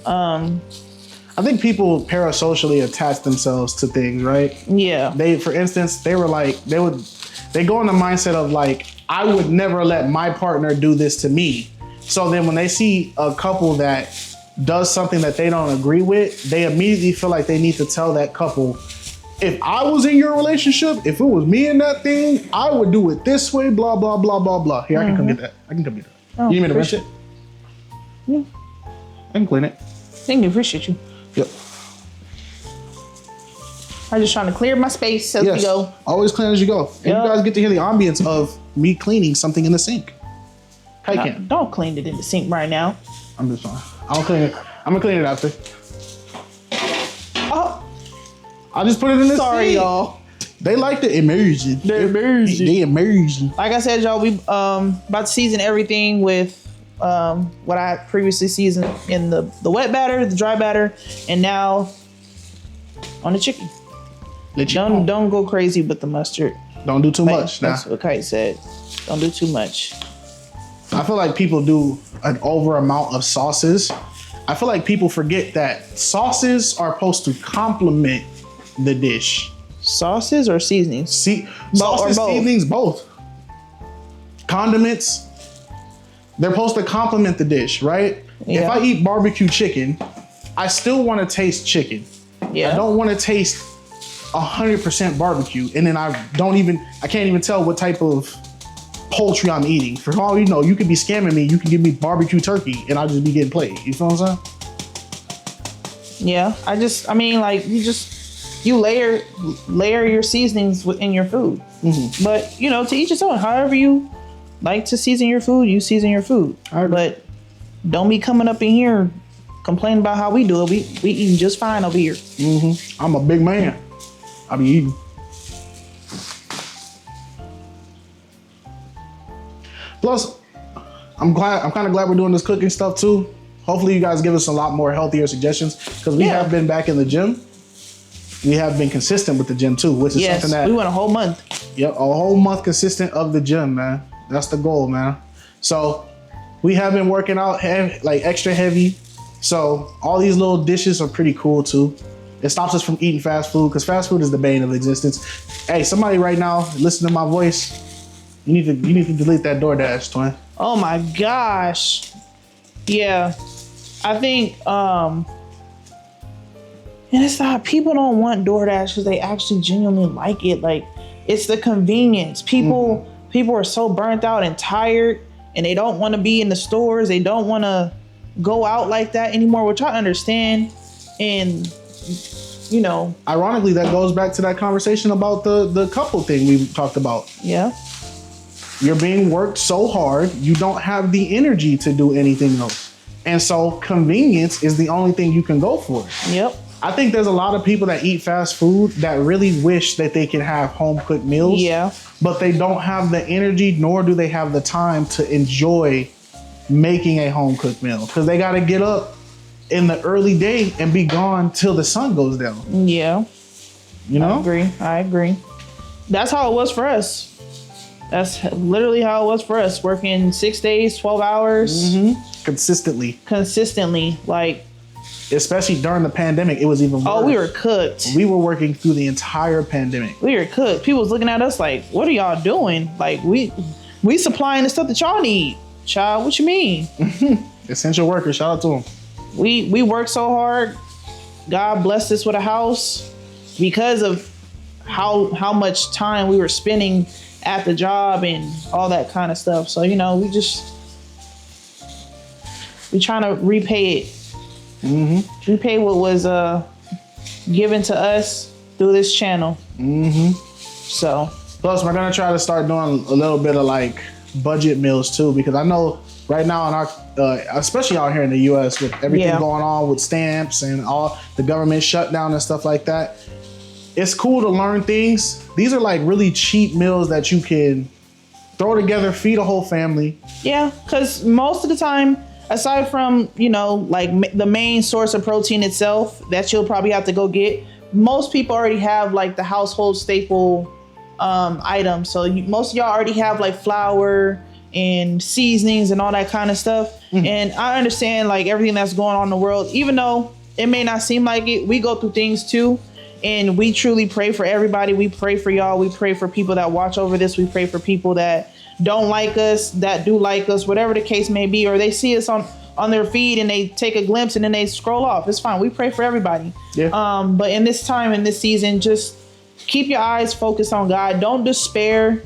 I think people parasocially attach themselves to things, right? Yeah. For instance, they were like, they go in the mindset of like, I would never let my partner do this to me. So then when they see a couple that does something that they don't agree with, they immediately feel like they need to tell that couple, if I was in your relationship, if it was me in that thing, I would do it this way, blah, blah, blah, blah, blah. Here, I can come get that. I can come get that. Oh, you need me to rinse it? Yeah. I can clean it. Thank you, appreciate you. Yep. I'm just trying to clear my space as we go. Always clean as you go. And you guys get to hear the ambience of me cleaning something in the sink. Don't clean it in the sink right now. I'm just fine. I'll clean it. I'm gonna clean it after. Oh, I just put it in the sink. Sorry, y'all. They like the immersion. They're immersion. They immersion. Like I said, y'all, we about to season everything with what I previously seasoned in the wet batter, the dry batter, and now on the chicken. Don't go crazy with the mustard. Don't do too much. That's what Kite said. Don't do too much. I feel like people do an over amount of sauces. I feel like people forget that sauces are supposed to complement the dish. Sauces or seasonings? Sauces, seasonings, both. Condiments, they're supposed to complement the dish, right? Yeah. If I eat barbecue chicken, I still want to taste chicken. Yeah. I don't want to taste 100% barbecue, and then I can't even tell what type of poultry I'm eating. For all you know, you could be scamming me. You could give me barbecue turkey, and I'll just be getting played. You feel what I'm saying? Yeah. You layer your seasonings within your food. Mm-hmm. But to each his own. However you like to season your food, you season your food. But don't be coming up in here complaining about how we do it. We eating just fine over here. Mm-hmm. I'm a big man. I be eating. Plus, I'm kind of glad we're doing this cooking stuff too. Hopefully you guys give us a lot more healthier suggestions, because we have been back in the gym. We have been consistent with the gym too, which is something that we went a whole month. Yep, a whole month consistent of the gym, man. That's the goal, man. So we have been working out like extra heavy. So all these little dishes are pretty cool too. It stops us from eating fast food, because fast food is the bane of existence. Hey, somebody right now, listen to my voice. You need to delete that DoorDash, twin. Oh my gosh. Yeah. I think and it's not, people don't want DoorDash because they actually genuinely like it. Like, it's the convenience. People are so burnt out and tired, and they don't want to be in the stores. They don't want to go out like that anymore, which I understand. And, you know. Ironically, that goes back to that conversation about the couple thing we talked about. Yeah. You're being worked so hard, you don't have the energy to do anything else. And so convenience is the only thing you can go for. Yep. I think there's a lot of people that eat fast food that really wish that they could have home cooked meals. Yeah. But they don't have the energy, nor do they have the time to enjoy making a home cooked meal. Because they got to get up in the early day and be gone till the sun goes down. Yeah. You know? I agree. That's how it was for us. That's literally how it was for us. Working 6 days, 12 hours. Mm-hmm. Consistently. Like, especially during the pandemic, it was even worse. Oh, we were cooked. We were working through the entire pandemic. We were cooked. People was looking at us like, what are y'all doing? Like, we supplying the stuff that y'all need. Child, what you mean? Essential workers, shout out to them. We worked so hard. God blessed us with a house because of how much time we were spending at the job and all that kind of stuff. So, you know, we trying to repay it. Mm-hmm. Repay what was given to us through this channel. Mm-hmm. So. Plus, we're going to try to start doing a little bit of like budget meals too, because I know right now in our, especially out here in the U.S. with everything going on with stamps and all the government shutdown and stuff like that, it's cool to learn things. These are like really cheap meals that you can throw together, feed a whole family. Yeah, because most of the time, aside from, you know, like the main source of protein itself that you'll probably have to go get, most people already have like the household staple items. So most of y'all already have like flour and seasonings and all that kind of stuff. Mm-hmm. And I understand like everything that's going on in the world, even though it may not seem like it, we go through things too. And we truly pray for everybody. We pray for y'all. We pray for people that watch over this. We pray for people that don't like us, that do like us, whatever the case may be, or they see us on their feed and they take a glimpse and then they scroll off. It's fine. We pray for everybody. Yeah. But in this time, in this season, just keep your eyes focused on God. Don't despair.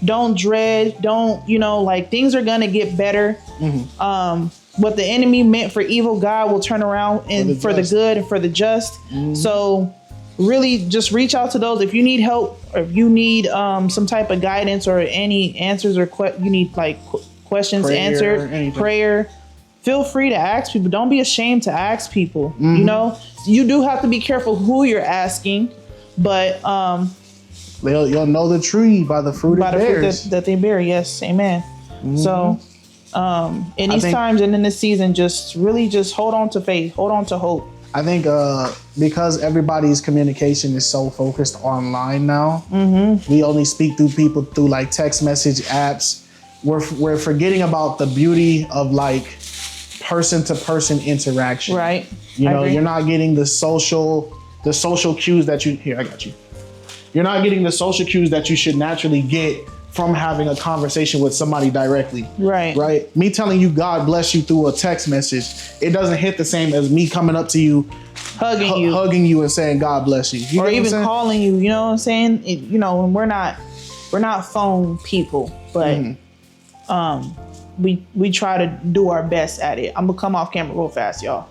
Don't dread. Don't, you know, like things are going to get better. Mm-hmm. What the enemy meant for evil, God will turn around and for the good and for the just. Mm-hmm. So really just reach out to those. If you need help or if you need some type of guidance or any answers or you need like questions answered, prayer, feel free to ask people. Don't be ashamed to ask people. Mm-hmm. You know, you do have to be careful who you're asking, but you'll know the tree by the fruit it bears. Fruit that they bear. Yes, amen. Mm-hmm. So in these times and in this season, just really just hold on to faith, hold on to hope. I think because everybody's communication is so focused online now, mm-hmm. we only speak through people through like text message apps. We're forgetting about the beauty of like person to person interaction. Right. You know, you're not getting the social cues that I got you. You're not getting the social cues that you should naturally get from having a conversation with somebody directly. Right. Right. Me telling you God bless you through a text message, it doesn't hit the same as me coming up to you, hugging you and saying God bless you. Or even calling you, you know what I'm saying? You know, and we're not phone people, but we try to do our best at it. I'm gonna come off camera real fast, y'all.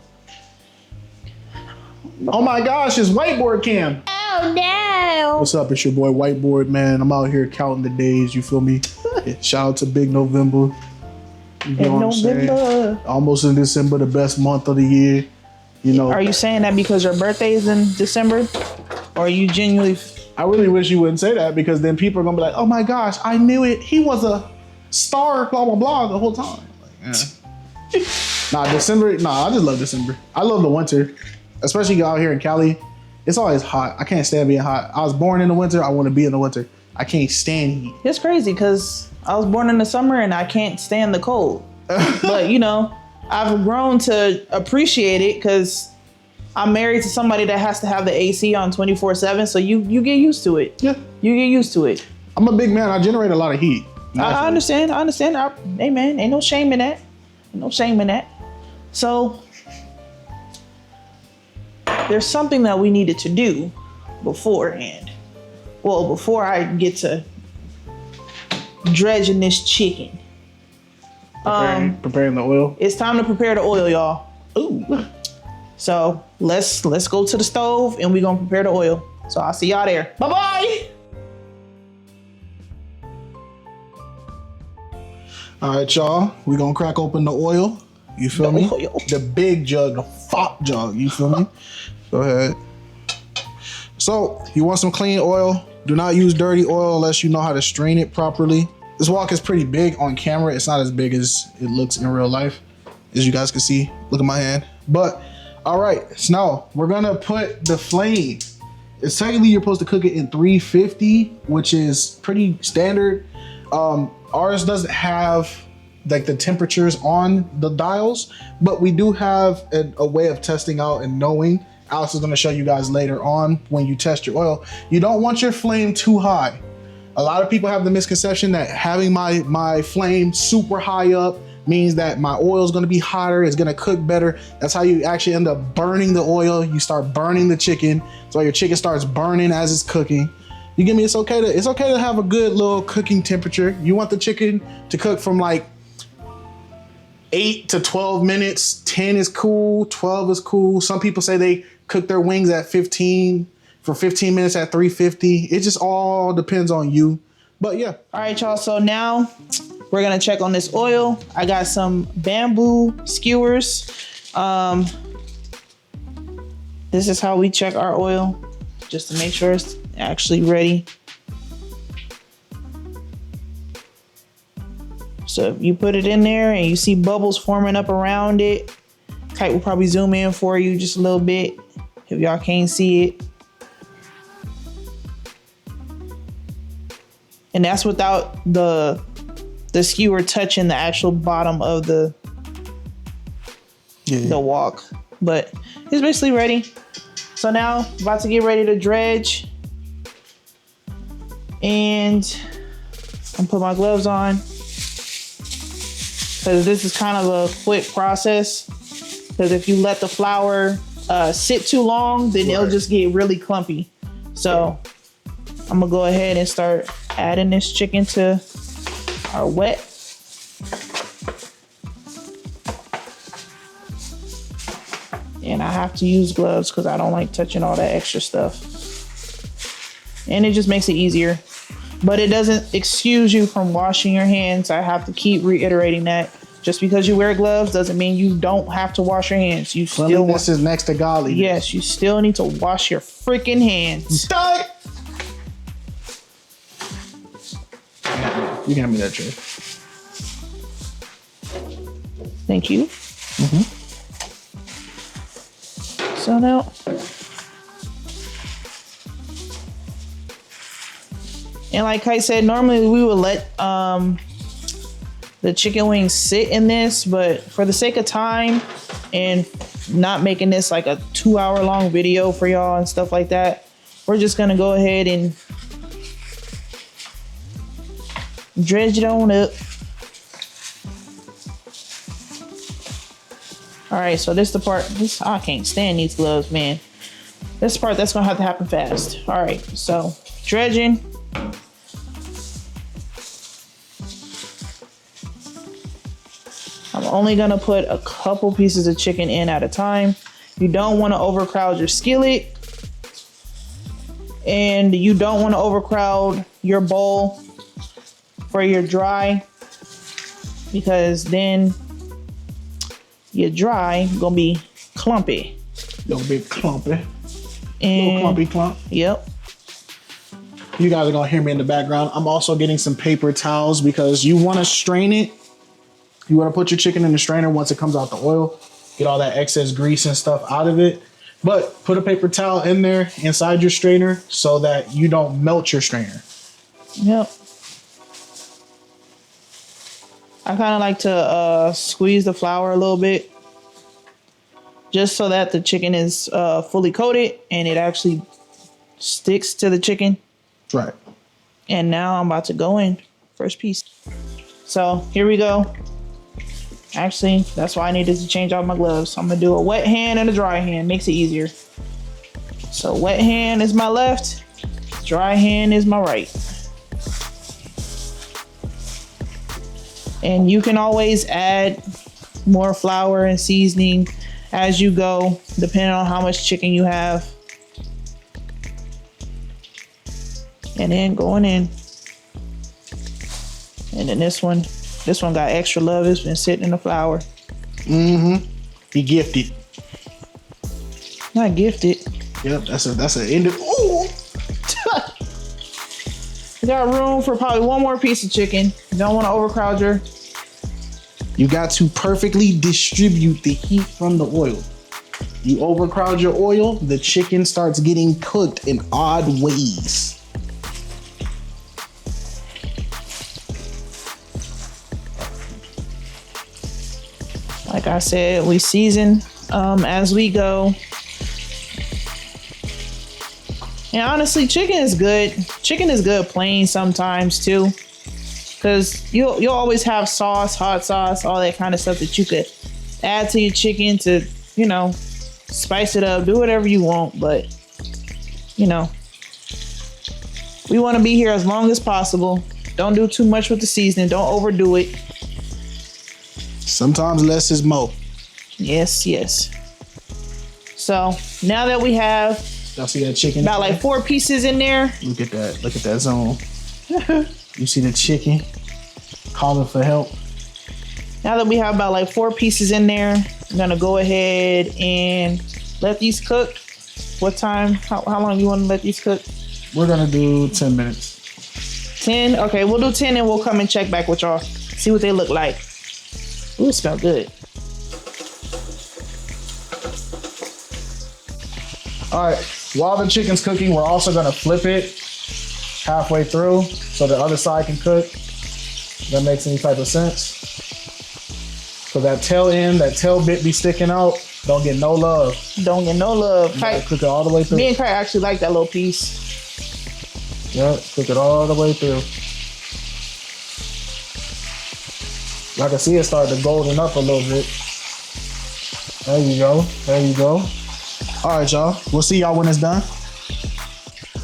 Oh my gosh, it's whiteboard cam. Oh no. What's up? It's your boy Whiteboard, man. I'm out here counting the days, you feel me? Shout out to Big November. You know what I'm saying? Almost in December, the best month of the year. You know. Are you saying that because your birthday is in December? Or are you genuinely... I really wish you wouldn't say that, because then people are gonna be like, oh my gosh, I knew it. He was a star, blah, blah, blah, the whole time. Like, December, I just love December. I love the winter, especially out here in Cali. It's always hot. I can't stand being hot. I was born in the winter. I want to be in the winter. I can't stand heat. It's crazy because I was born in the summer and I can't stand the cold. But, you know, I've grown to appreciate it because I'm married to somebody that has to have the AC on 24/7. So you get used to it. Yeah. You get used to it. I'm a big man. I generate a lot of heat. I understand. Hey, man, ain't no shame in that. So there's something that we needed to do beforehand. Well, before I get to dredging this chicken. Preparing the oil. It's time to prepare the oil, y'all. Ooh. So let's go to the stove and we're gonna prepare the oil. So I'll see y'all there. Bye-bye. All right, y'all. We're gonna crack open the oil. You feel me? Oil. The big jug, the fop jug. You feel me? Go ahead. So you want some clean oil. Do not use dirty oil unless you know how to strain it properly. This wok is pretty big on camera. It's not as big as it looks in real life. As you guys can see, look at my hand. But all right, so now we're gonna put the flame. It's technically you're supposed to cook it in 350, which is pretty standard. Ours doesn't have like the temperatures on the dials, but we do have a way of testing out and knowing. Alex is gonna show you guys later on when you test your oil. You don't want your flame too high. A lot of people have the misconception that having my flame super high up means that my oil is gonna be hotter, it's gonna cook better. That's how you actually end up burning the oil. You start burning the chicken. So your chicken starts burning as it's cooking. You get me? It's okay to have a good little cooking temperature. You want the chicken to cook from like 8 to 12 minutes. 10 is cool, 12 is cool. Some people say they cook their wings at 15 minutes at 350. It just all depends on you. But yeah. All right, y'all. So now we're gonna check on this oil. I got some bamboo skewers. This is how we check our oil, just to make sure it's actually ready. So if you put it in there and you see bubbles forming up around it, Kite will probably zoom in for you just a little bit if y'all can't see it. And that's without the skewer touching the actual bottom of the wok. But it's basically ready. So now I'm about to get ready to dredge. And I'm put my gloves on, because this is kind of a quick process. Because if you let the flour sit too long, then it'll just get really clumpy. So I'm gonna go ahead and start adding this chicken to our wet. And I have to use gloves because I don't like touching all that extra stuff. And it just makes it easier. But it doesn't excuse you from washing your hands. I have to keep reiterating that. Just because you wear gloves doesn't mean you don't have to wash your hands. You still Cleanliness is next to godliness. Yes, you still need to wash your freaking hands. Die. You can hand me that tray. Thank you. So now, and like Kite said, normally we would let the chicken wings sit in this, but for the sake of time and not making this like a 2-hour long video for y'all and stuff like that, we're just gonna go ahead and dredge it on up. All right, so this is the part, I can't stand these gloves, man. This part that's gonna have to happen fast. All right, so dredging. I'm only gonna put a couple pieces of chicken in at a time. You don't wanna overcrowd your skillet, and you don't wanna overcrowd your bowl for your dry, because then your dry gonna be clumpy. Little bit clumpy. And little clumpy clump. Yep. You guys are gonna hear me in the background. I'm also getting some paper towels because you wanna strain it. You wanna put your chicken in the strainer once it comes out the oil. Get all that excess grease and stuff out of it. But put a paper towel in there inside your strainer so that you don't melt your strainer. Yep. I kind of like to squeeze the flour a little bit, just so that the chicken is fully coated and it actually sticks to the chicken. Right. And now I'm about to go in. First piece. So here we go. Actually, that's why I needed to change out my gloves. I'm gonna do a wet hand and a dry hand. Makes it easier. So wet hand is my left, dry hand is my right. And you can always add more flour and seasoning as you go, depending on how much chicken you have. And then going in. And then this one got extra love. It's been sitting in the flour. Mm-hmm. He gifted. Not gifted. Yep, that's an end of. Ooh. We got room for probably one more piece of chicken. You don't want to overcrowd your. You got to perfectly distribute the heat from the oil. You overcrowd your oil, the chicken starts getting cooked in odd ways. Like I said, we season as we go. And honestly, chicken is good. Chicken is good plain sometimes too. Because you'll always have sauce, hot sauce, all that kind of stuff that you could add to your chicken to, you know, spice it up, do whatever you want. But, you know, we want to be here as long as possible. Don't do too much with the seasoning. Don't overdo it. Sometimes less is more. Yes, yes. So now that we have y'all see that chicken? about like 4 pieces in there. Look at that. Look at that zone. You see the chicken calling for help. Now that we have about like 4 pieces in there, I'm gonna go ahead and let these cook. What time? How long do you want to let these cook? We're gonna do 10 minutes. 10? Okay, we'll do 10 and we'll come and check back with y'all. See what they look like. Ooh, it smells good. All right, while the chicken's cooking, we're also gonna flip it halfway through so the other side can cook. If that makes any type of sense. So that tail end, that tail bit be sticking out, don't get no love. Don't get no love. Kite, cook it all the way through. Me and Kite actually like that little piece. Yeah, cook it all the way through. I can see it start to golden up a little bit. There you go. There you go. All right, y'all. We'll see y'all when it's done.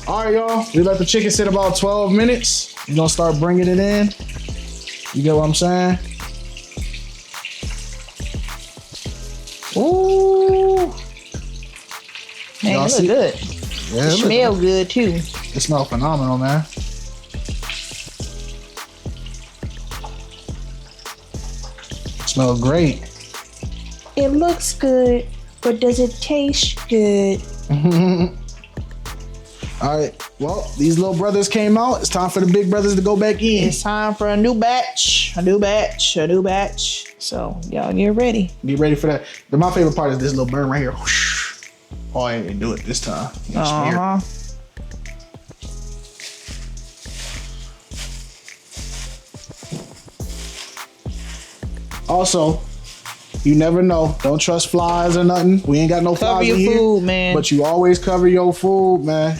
All right, y'all. We let the chicken sit about 12 minutes. We're gonna start bringing it in. You get what I'm saying? Ooh. Man, it look good. Yeah, it smell good too. It smells phenomenal, man. Smells great. It looks good, but does it taste good? All right. Well, these little brothers came out. It's time for the big brothers to go back in. It's time for a new batch, a new batch, a new batch. So y'all get ready. Get ready for that. But my favorite part is this little burn right here. Oh, I didn't do it this time. Uh-huh. Also, you never know. Don't trust flies or nothing. We ain't got no Cover flies your in here. food, man. But you always cover your food, man.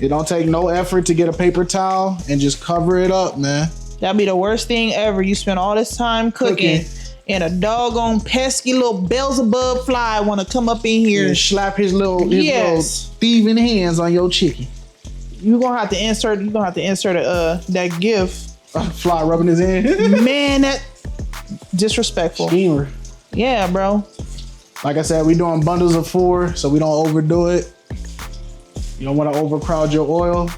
It don't take no effort to get a paper towel and just cover it up, man. That'd be the worst thing ever. You spend all this time cooking. And a doggone pesky little Beelzebub fly want to come up in here and slap his little thieving hands on your chicken. You're gonna have to insert. That GIF. Fly rubbing his hand. Man, that disrespectful. Schemer. Yeah, bro. Like I said, we doing bundles of 4, so we don't overdo it. You don't want to overcrowd your oil.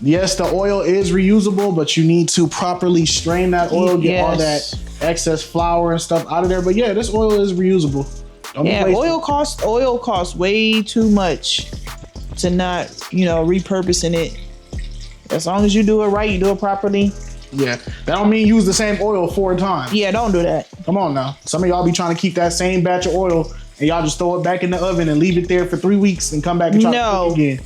Yes, the oil is reusable, but you need to properly strain that oil, get all that excess flour and stuff out of there. But yeah, this oil is reusable. Don't oil costs way too much to not, repurposing it. As long as you do it right, you do it properly. Yeah, that don't mean use the same oil 4 times. Yeah, don't do that. Come on now. Some of y'all be trying to keep that same batch of oil and y'all just throw it back in the oven and leave it there for 3 weeks and come back and try to cook it again.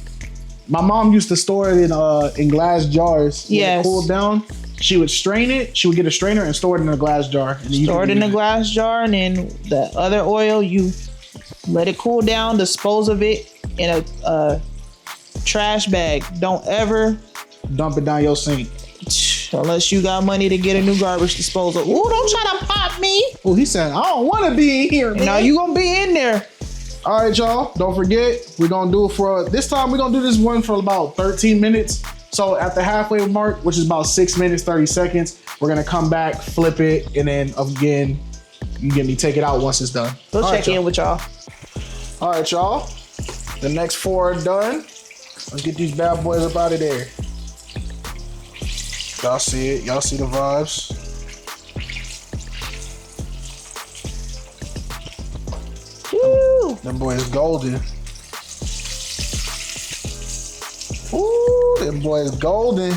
My mom used to store it in glass jars. When it cooled down, she would strain it. She would get a strainer and store it in a glass jar. Store it in a glass jar, and then the other oil, you let it cool down, dispose of it in a trash bag. Don't ever dump it down your sink. Unless you got money to get a new garbage disposal. Ooh, don't try to pop me. Oh, he said, I don't want to be in here, man. No, you gonna be in there. All right, y'all. Don't forget, we're gonna do it for this time. We're gonna do this one for about 13 minutes. So at the halfway mark, which is about 6 minutes, 30 seconds, we're gonna come back, flip it, and then again, you get me, take it out once it's done. We'll check in with y'all. All right, y'all. The next 4 are done. Let's get these bad boys up out of there. Y'all see it. Y'all see the vibes. Woo. Them boys golden. Ooh, them boys golden.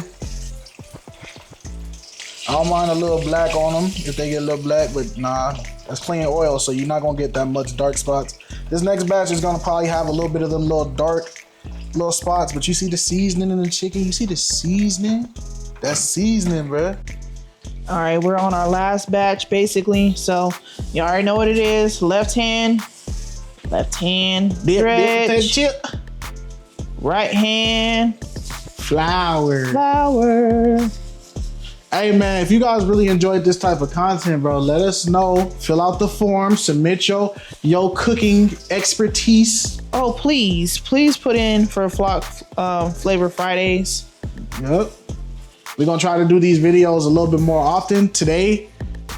I don't mind a little black on them if they get a little black, but nah, that's clean oil, so you're not gonna get that much dark spots. This next batch is gonna probably have a little bit of them little dark little spots, but you see the seasoning in the chicken? You see the seasoning? That's seasoning, bruh. All right, we're on our last batch basically. So you already know what it is. Left hand stretch. Chip. Right hand Flour. flour. Hey man, if you guys really enjoyed this type of content, bro, let us know. Fill out the form, submit your cooking expertise. Oh, please put in for Flock Flavor Fridays. Yep. We're gonna try to do these videos a little bit more often. Today,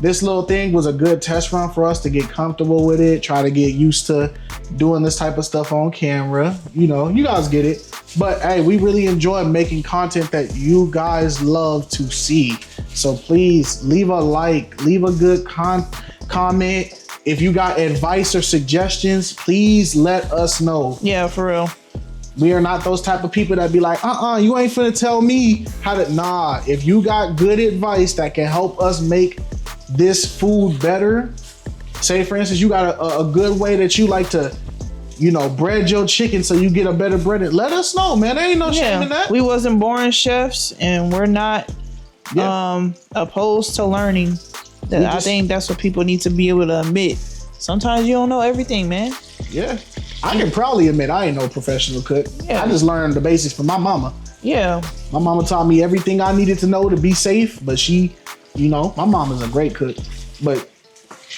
this little thing was a good test run for us to get comfortable with it, try to get used to doing this type of stuff on camera. You know, you guys get it. But hey, we really enjoy making content that you guys love to see. So please leave a like, leave a good comment. If you got advice or suggestions, please let us know. Yeah, for real. We are not those type of people that be like, you ain't finna tell me how to, nah. If you got good advice that can help us make this food better, say for instance, you got a good way that you like to, bread your chicken so you get a better bread. Let us know, man. There ain't no shame in that. We wasn't born chefs, and we're not opposed to learning. I think that's what people need to be able to admit. Sometimes you don't know everything, man. Yeah. I can probably admit I ain't no professional cook. Yeah. I just learned the basics from my mama. Yeah. My mama taught me everything I needed to know to be safe, but she, my mama's a great cook. But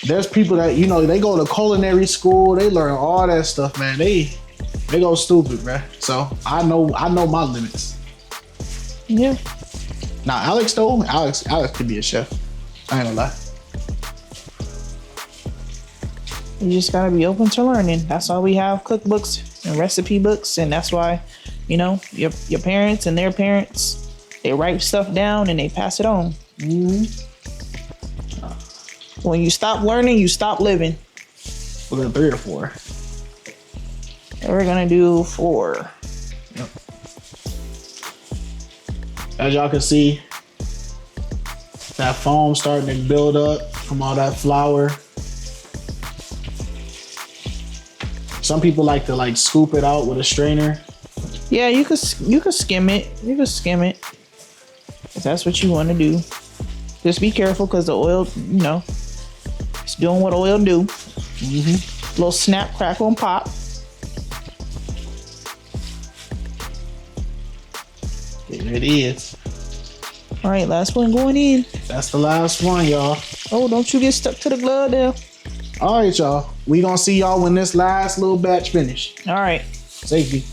there's people that, they go to culinary school, they learn all that stuff, man. They go stupid, bruh. So I know my limits. Yeah. Now Alex could be a chef. I ain't gonna lie. You just gotta be open to learning. That's why we have cookbooks and recipe books, and that's why, your parents and their parents, they write stuff down and they pass it on. Mm-hmm. When you stop learning, you stop living. We're doing 3 or 4. And we're gonna do 4. Yep. As y'all can see, that foam starting to build up from all that flour. Some people like to scoop it out with a strainer. Yeah, you could skim it. You could skim it if that's what you want to do. Just be careful because the oil, it's doing what oil do. Mm-hmm. Little snap, crackle, and pop. There it is. All right, last one going in. That's the last one, y'all. Oh, don't you get stuck to the glove there. All right, y'all. We gonna see y'all when this last little batch finish. All right. Safety.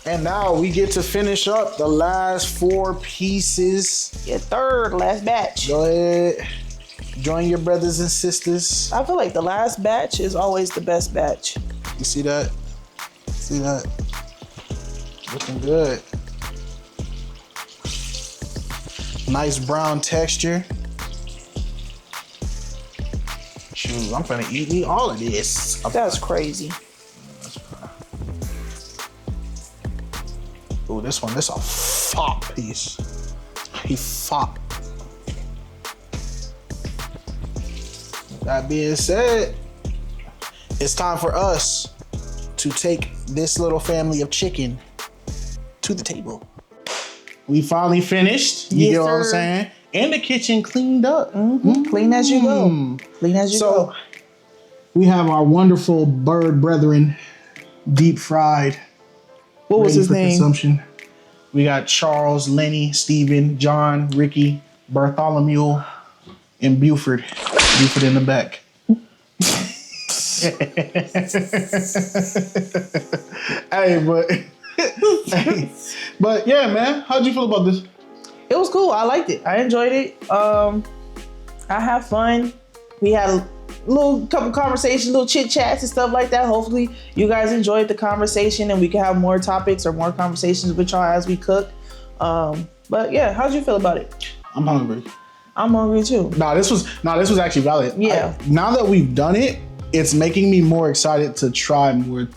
And now we get to finish up the last 4 pieces. Your third last batch. Go ahead. Join your brothers and sisters. I feel like the last batch is always the best batch. You see that? See that? Looking good. Nice brown texture. Shoot, I'm finna eat me all of this. That's crazy. Ooh, this a fop piece. He fop. That being said, it's time for us to take this little family of chicken to the table. We finally finished. You get what I'm saying? And the kitchen cleaned up. Mm-hmm. Clean as you go. Clean as you go. So we have our wonderful bird brethren, deep fried. What was his name? Consumption. We got Charles, Lenny, Stephen, John, Ricky, Bartholomew, and Buford. Buford in the back. Hey, but But yeah, man, how'd you feel about this? It was cool. I liked it. I enjoyed it. I had fun. We had a little couple conversations, little chit chats and stuff like that. Hopefully you guys enjoyed the conversation and we can have more topics or more conversations with y'all as we cook. But yeah, how'd you feel about it? I'm hungry. I'm hungry too. This was actually valid. Yeah. Now that we've done it, it's making me more excited to try more.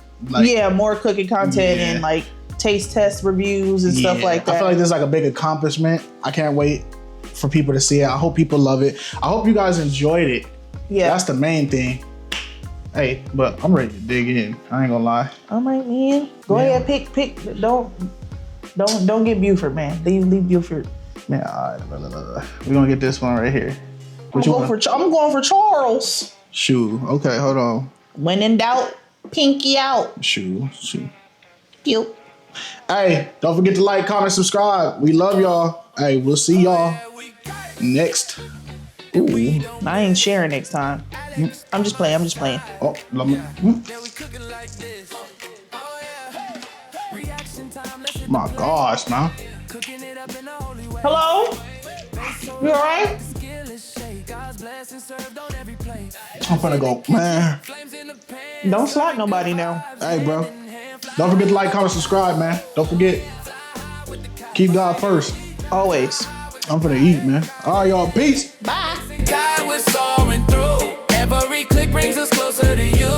More cooking content and like taste test reviews and stuff like that. I feel like this is like a big accomplishment. I can't wait for people to see it. I hope people love it. I hope you guys enjoyed it. Yeah. That's the main thing. Hey, but I'm ready to dig in. I ain't gonna lie. All right, man. Go ahead, pick. Don't get Buford, man. Leave Buford. Man, all right. We're gonna get this one right here. I'm going for Charles. Shoe. Okay, hold on. When in doubt, pinky out. Shoe. Pew. Hey, don't forget to like, comment, subscribe. We love y'all. Hey, we'll see y'all next. Ooh. I ain't sharing next time. I'm just playing. Oh, love me. My gosh, man. Hello? You alright? I'm finna go, man. Don't slap nobody now. Hey, bro. Don't forget to like, comment, subscribe, man. Don't forget. Keep God first. Always. I'm finna eat, man. All right, y'all. Peace. Bye. God was soaring through. Every click brings us closer to you.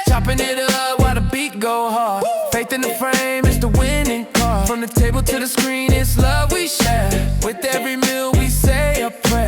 Chopping it up while the beat go hard. Faith in the frame is the winning card. From the table to the screen, it's love we share. With every meal we say a prayer.